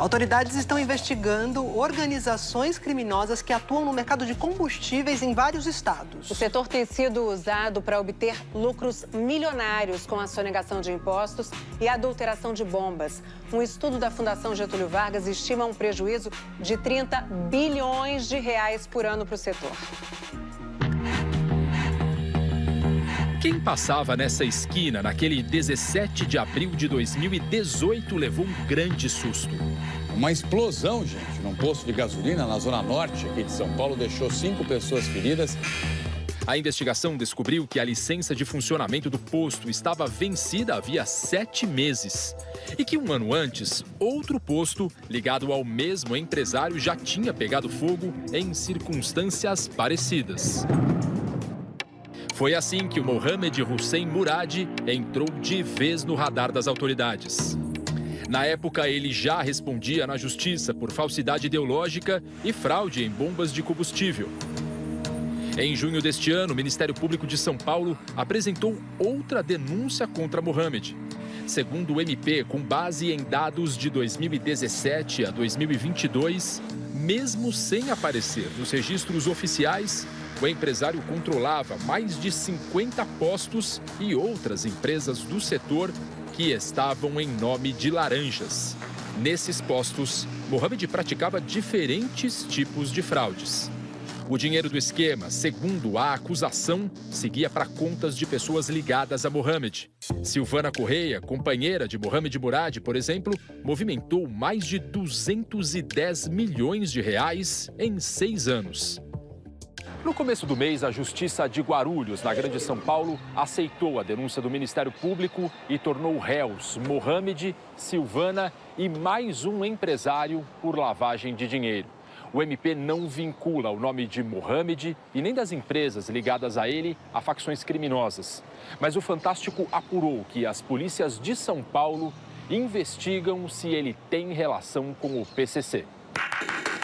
Autoridades estão investigando organizações criminosas que atuam no mercado de combustíveis em vários estados. O setor tem sido usado para obter lucros milionários com a sonegação de impostos e a adulteração de bombas. Um estudo da Fundação Getúlio Vargas estima um prejuízo de 30 bilhões de reais por ano para o setor. Quem passava nessa esquina naquele 17 de abril de 2018 levou um grande susto. Uma explosão, gente, num posto de gasolina na zona norte aqui de São Paulo deixou 5 pessoas feridas. A investigação descobriu que a licença de funcionamento do posto estava vencida havia 7 meses. E que um ano antes, outro posto, ligado ao mesmo empresário, já tinha pegado fogo em circunstâncias parecidas. Foi assim que o Mohamed Hussein Murad entrou de vez no radar das autoridades. Na época, ele já respondia na justiça por falsidade ideológica e fraude em bombas de combustível. Em junho deste ano, o Ministério Público de São Paulo apresentou outra denúncia contra Mohamed. Segundo o MP, com base em dados de 2017 a 2022, mesmo sem aparecer nos registros oficiais, o empresário controlava mais de 50 postos e outras empresas do setor que estavam em nome de laranjas. Nesses postos, Mohamed praticava diferentes tipos de fraudes. O dinheiro do esquema, segundo a acusação, seguia para contas de pessoas ligadas a Mohamed. Silvana Correia, companheira de Mohamed Murad, por exemplo, movimentou mais de 210 milhões de reais em 6 anos. No começo do mês, a Justiça de Guarulhos, na Grande São Paulo, aceitou a denúncia do Ministério Público e tornou réus Mohamed, Silvana e mais um empresário por lavagem de dinheiro. O MP não vincula o nome de Mohamed e nem das empresas ligadas a ele a facções criminosas. Mas o Fantástico apurou que as polícias de São Paulo investigam se ele tem relação com o PCC.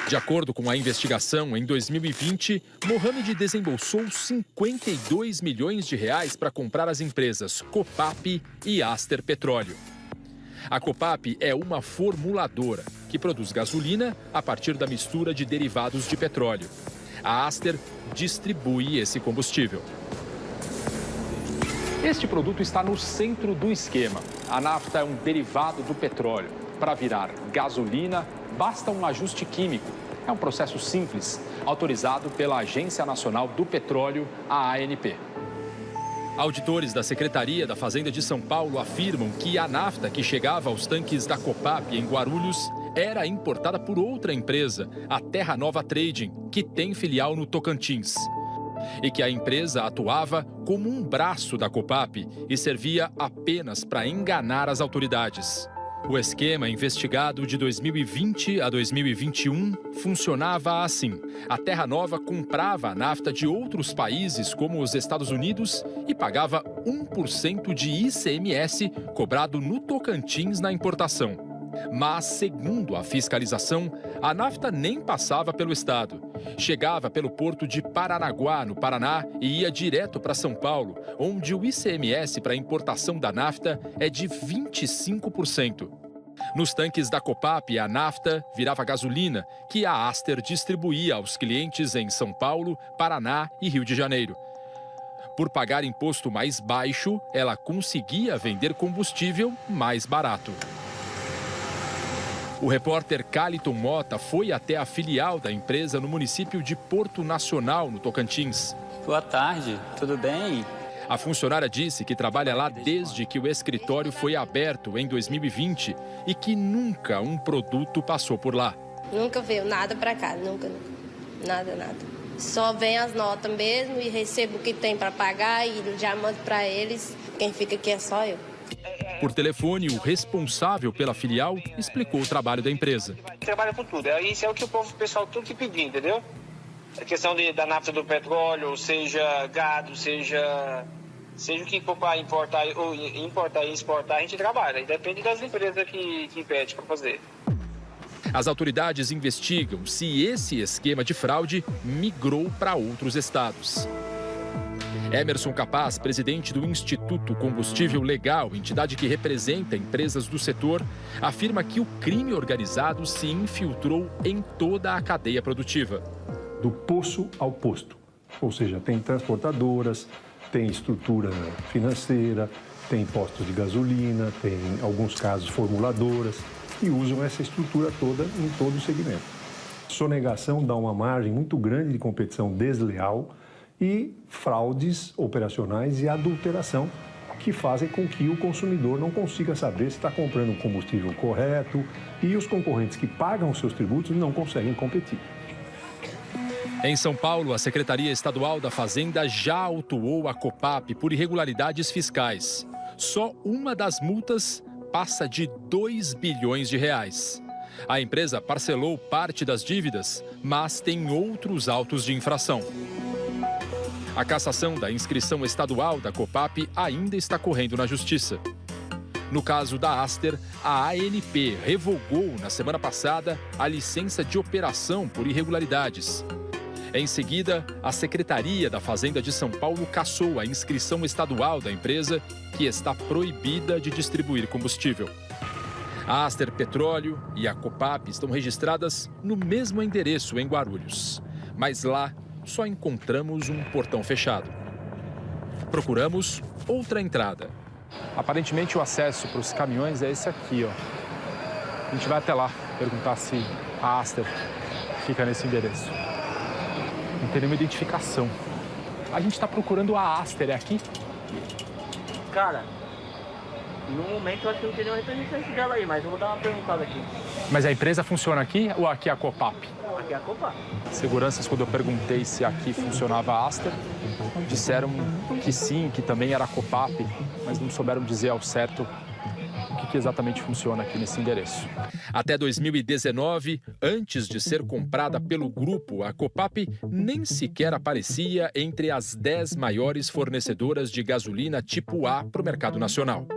De acordo com a investigação, em 2020, Mohamed desembolsou 52 milhões de reais para comprar as empresas Copap e Aster Petróleo. A Copap é uma formuladora que produz gasolina a partir da mistura de derivados de petróleo. A Aster distribui esse combustível. Este produto está no centro do esquema. A nafta é um derivado do petróleo. Para virar gasolina, basta um ajuste químico. É um processo simples, autorizado pela Agência Nacional do Petróleo, a ANP. Auditores da Secretaria da Fazenda de São Paulo afirmam que a nafta que chegava aos tanques da Copap em Guarulhos era importada por outra empresa, a Terra Nova Trading, que tem filial no Tocantins. E que a empresa atuava como um braço da Copap e servia apenas para enganar as autoridades. O esquema investigado de 2020 a 2021 funcionava assim. A Terra Nova comprava a nafta de outros países, como os Estados Unidos, e pagava 1% de ICMS cobrado no Tocantins na importação. Mas, segundo a fiscalização, a nafta nem passava pelo estado. Chegava pelo porto de Paranaguá, no Paraná, e ia direto para São Paulo, onde o ICMS para a importação da nafta é de 25%. Nos tanques da Copap, a nafta virava gasolina, que a Aster distribuía aos clientes em São Paulo, Paraná e Rio de Janeiro. Por pagar imposto mais baixo, ela conseguia vender combustível mais barato. O repórter Caliton Mota foi até a filial da empresa no município de Porto Nacional, no Tocantins. Boa tarde, tudo bem? A funcionária disse que trabalha lá desde que o escritório foi aberto em 2020 e que nunca um produto passou por lá. Nunca veio nada para cá, nunca. Nada. Só vem as notas mesmo e recebo o que tem para pagar e já mando para eles. Quem fica aqui é só eu. Por telefone, o responsável pela filial explicou o trabalho da empresa. Trabalha com tudo. Isso é o que o pessoal tudo que pedir, entendeu? A questão da nafta do petróleo, seja gado, seja o que for para importar e exportar, a gente trabalha. Depende das empresas que pedem para fazer. As autoridades investigam se esse esquema de fraude migrou para outros estados. Emerson Capaz, presidente do Instituto Combustível Legal, entidade que representa empresas do setor, afirma que o crime organizado se infiltrou em toda a cadeia produtiva. Do poço ao posto, ou seja, tem transportadoras, tem estrutura financeira, tem postos de gasolina, tem, em alguns casos, formuladoras, e usam essa estrutura toda em todo o segmento. Sonegação dá uma margem muito grande de competição desleal e fraudes operacionais e adulteração que fazem com que o consumidor não consiga saber se está comprando um combustível correto e os concorrentes que pagam os seus tributos não conseguem competir. Em São Paulo, a Secretaria Estadual da Fazenda já autuou a Copap por irregularidades fiscais. Só uma das multas passa de 2 bilhões de reais. A empresa parcelou parte das dívidas, mas tem outros autos de infração. A cassação da inscrição estadual da Copap ainda está correndo na Justiça. No caso da Aster, a ANP revogou na semana passada a licença de operação por irregularidades. Em seguida, a Secretaria da Fazenda de São Paulo cassou a inscrição estadual da empresa, que está proibida de distribuir combustível. A Aster Petróleo e a Copap estão registradas no mesmo endereço em Guarulhos, mas lá só encontramos um portão fechado. Procuramos outra entrada. Aparentemente o acesso para os caminhões é esse aqui, ó. A gente vai até lá perguntar se a Aster fica nesse endereço. Não tem nenhuma identificação. A gente está procurando a Aster, é aqui? Cara, no momento eu acho que não tem nenhuma representante dela aí, mas eu vou dar uma perguntada aqui. Mas a empresa funciona aqui ou aqui é a Copap? Aqui é a Copap. Seguranças, quando eu perguntei se aqui funcionava a Aster, disseram que sim, que também era a Copap, mas não souberam dizer ao certo o que exatamente funciona aqui nesse endereço. Até 2019, antes de ser comprada pelo grupo, a Copap nem sequer aparecia entre as 10 maiores fornecedoras de gasolina tipo A para o mercado nacional.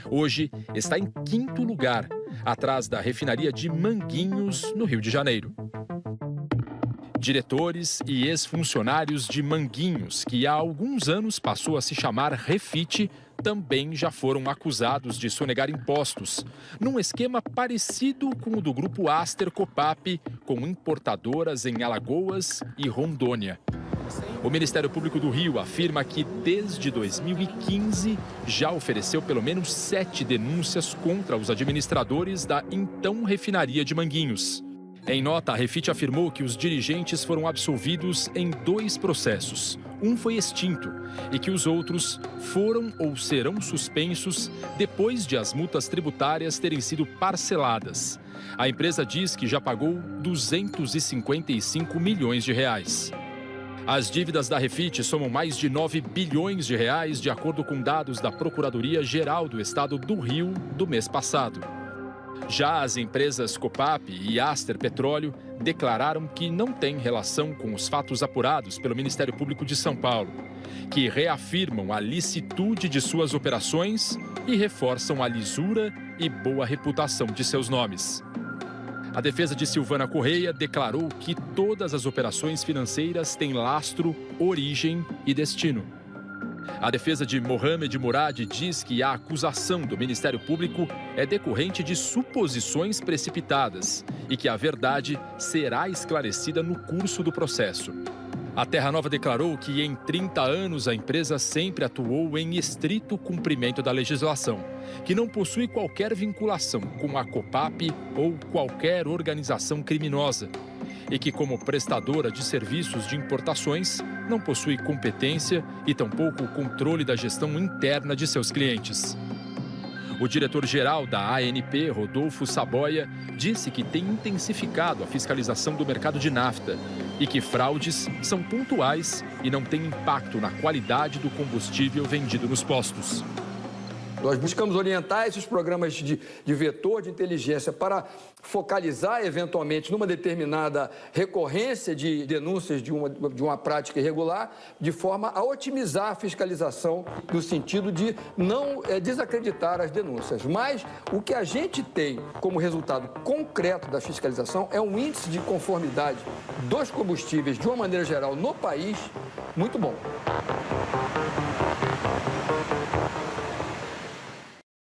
Hoje, está em 5º lugar, atrás da refinaria de Manguinhos, no Rio de Janeiro. Diretores e ex-funcionários de Manguinhos, que há alguns anos passou a se chamar Refit, também já foram acusados de sonegar impostos, num esquema parecido com o do grupo Aster Copap, com importadoras em Alagoas e Rondônia. O Ministério Público do Rio afirma que, desde 2015, já ofereceu pelo menos 7 denúncias contra os administradores da então refinaria de Manguinhos. Em nota, a Refit afirmou que os dirigentes foram absolvidos em 2 processos. Um foi extinto e que os outros foram ou serão suspensos depois de as multas tributárias terem sido parceladas. A empresa diz que já pagou 255 milhões de reais. As dívidas da Refit somam mais de 9 bilhões de reais, de acordo com dados da Procuradoria-Geral do Estado do Rio do mês passado. Já as empresas Copap e Aster Petróleo declararam que não têm relação com os fatos apurados pelo Ministério Público de São Paulo, que reafirmam a licitude de suas operações e reforçam a lisura e boa reputação de seus nomes. A defesa de Silvana Correia declarou que todas as operações financeiras têm lastro, origem e destino. A defesa de Mohamed Murad diz que a acusação do Ministério Público é decorrente de suposições precipitadas e que a verdade será esclarecida no curso do processo. A Terra Nova declarou que em 30 anos a empresa sempre atuou em estrito cumprimento da legislação, que não possui qualquer vinculação com a Copap ou qualquer organização criminosa e que, como prestadora de serviços de importações, não possui competência e tampouco o controle da gestão interna de seus clientes. O diretor-geral da ANP, Rodolfo Saboia, disse que tem intensificado a fiscalização do mercado de nafta e que fraudes são pontuais e não têm impacto na qualidade do combustível vendido nos postos. Nós buscamos orientar esses programas de vetor de inteligência para focalizar, eventualmente, numa determinada recorrência de denúncias de uma prática irregular, de forma a otimizar a fiscalização no sentido de não desacreditar as denúncias. Mas o que a gente tem como resultado concreto da fiscalização é um índice de conformidade dos combustíveis, de uma maneira geral, no país, muito bom.